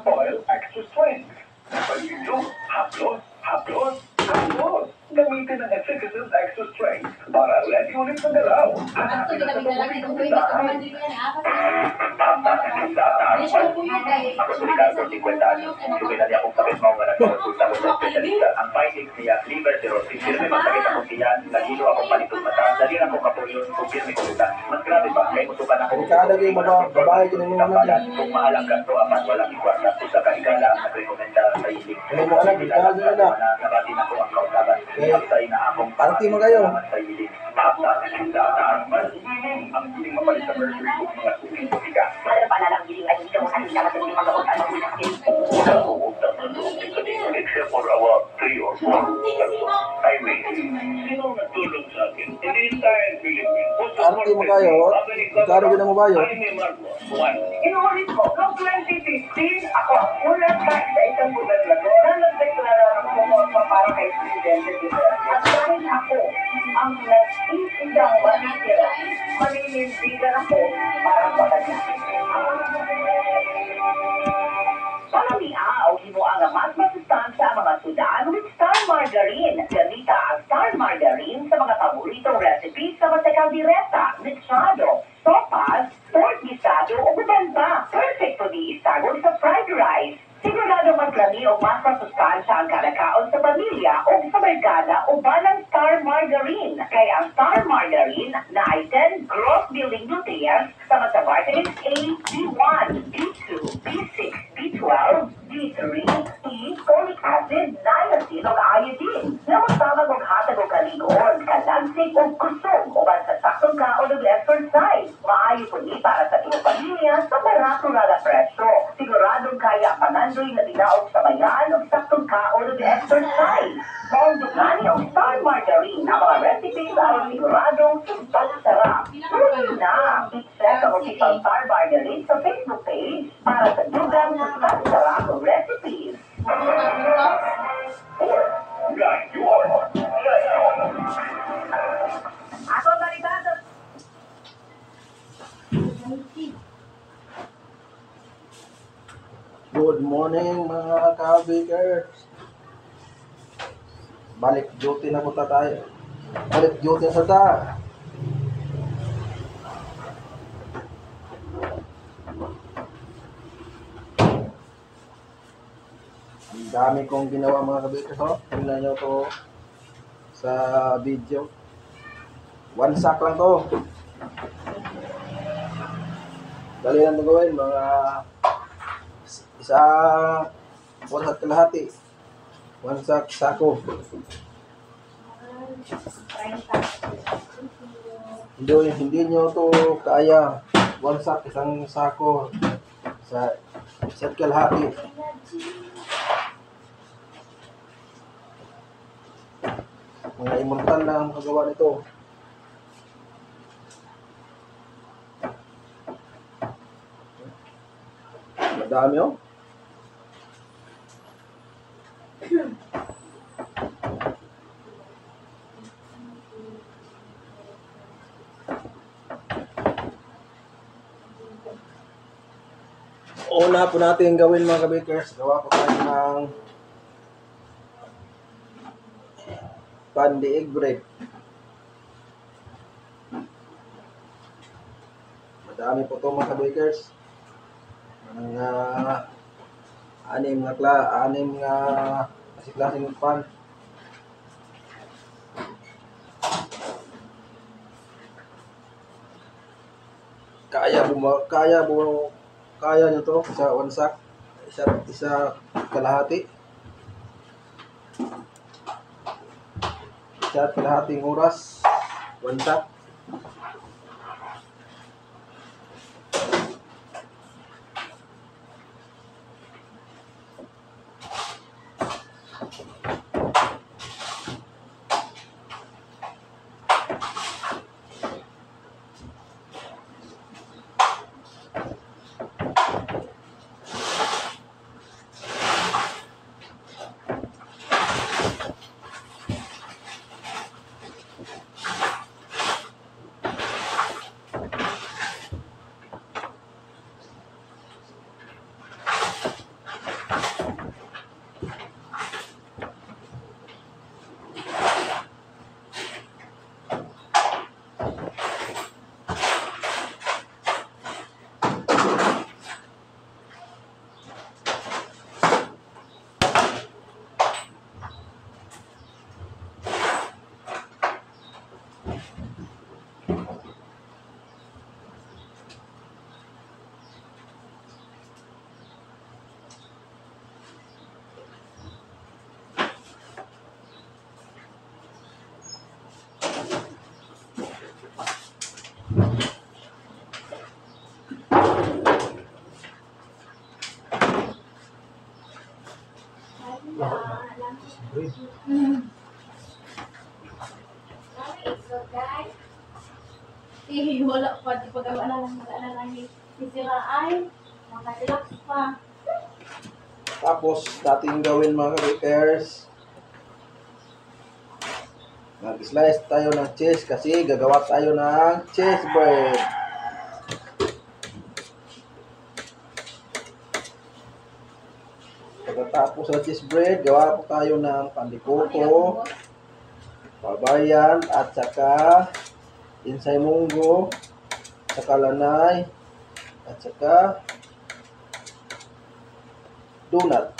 Oil extra strength. Pag-inom, haplos, haplos, haplos. Gamitin ang Efficacy Extra Strength para ulit-ulit sa galaw. Hanapin ang paborito mo lahat. Ricardo, 50 años. Sumilali akong sakit mo nga nagpakonsulta ko sa espesyalista. Ang findings niya, liver cirrhosis. Firme masakit akong tiyan. Nagilo akong palitong mata. Dali na akong kapulyon. Kumpirme ko kita. Mas grabe ba? Kaya musukan ako. Kada kayo babae ko ng mga anak. Kung maalang ganto, apat walang ikwasa. Kung sa kahigala ang nagrekomenda sa ilig. Ano mo anak, ikaw din na. Nabati na ko ang kautaban. Sa ina akong party mo kayo. sa ilig. Ang hiling mapalit sa burger ko mga suling politika. Ano pa na lang hiling ay hindi mo kanina matuloy magawa ang Except for about 3 or 4. I mean, sino nagtulong sa akin? Hindi tayo Philippines. Party mo kayo. Karo din mo bayo. Inuulit ko, noong 2015, ako ang unang tayo sa isang gobernador na nagdeklara ng pumunta para kay Presidente Duterte. At dahil ako ang nag-iisang matitira, maninindigan ako para sa kanya. Palamiaw, mo ang mas masustansya ang mga sudan with Star Margarine. Ganita ang Star Margarine sa mga paboritong recipes sa Matekaldireta, mechado, sopas, pork gisado o bubanda. Perfecto di isagol sa fried rice. Sigurado mas lami o mas masustansya ang kalakaon sa pamilya o sa merkada o balang Star Margarine. Kaya ang Star Margarine na ay 10 growth-building nutrients sa mga vitamins A, B1, B2, B6, B12, D3, E, folic acid, niacin o iodine. Na magtama kung hatag o kaligon, kalansig o kusog o sa saktong kaon o exercise. Maayo po ni para sa iyong pamilya sa barato na presyo. Siguradong kaya panandoy na dinaog sa bayan o saktong kaon o exercise. Maundugani ang Star Margarine ang mga recipes ay siguradong sarap. Tuloy na! I-check ang official Star Margarine sa Facebook page para sa dugang sa sarap recipes. Ako baribado. Good morning mga ka-bakers. Balik duty na punta tayo. Balik duty na sa ta. Ang dami kong ginawa mga ka-bakers. Oh. Tingnan nyo to sa video. One sack lang to. Dali lang ito gawin mga isa 1 kalahati. 1 sack sako. Hindi nyo to kaya 1 sack isang sako sa isa't kalahati. Mga immortal lang ang kagawa nito. Madami oh. Una po natin gawin mga ka-bakers, gawa po tayo ng pandi egg bread. Madami po ito mga ka-bakers. Mga anim nga klaseng pan. Kaya nyo to sa 1 sack, isa kalahati. Isa kalahating oras, 1 sack. Wala pa, di pag-awa na lang, wala na lang isira ay, makarelax pa. Tapos, dating gawin mga kabikers, mag-slice tayo ng cheese kasi gagawa tayo ng cheese bread. Pagkatapos sa cheese bread, gawa po tayo ng pandikoko, babayan, at saka insay munggo, saka lanay, at saka donut.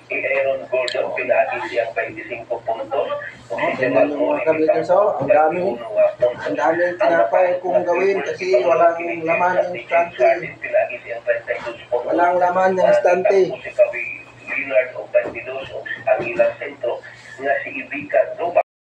Aaron Gold ang pinagi siyang 25 puntos. Tingnan nyo mga kabikers, ang dami tinapay kong gawin kasi walang laman yung stante. Walang laman yung stante. Si Leonard o Bandidos o ang ilang sentro nga si Ibica Roba.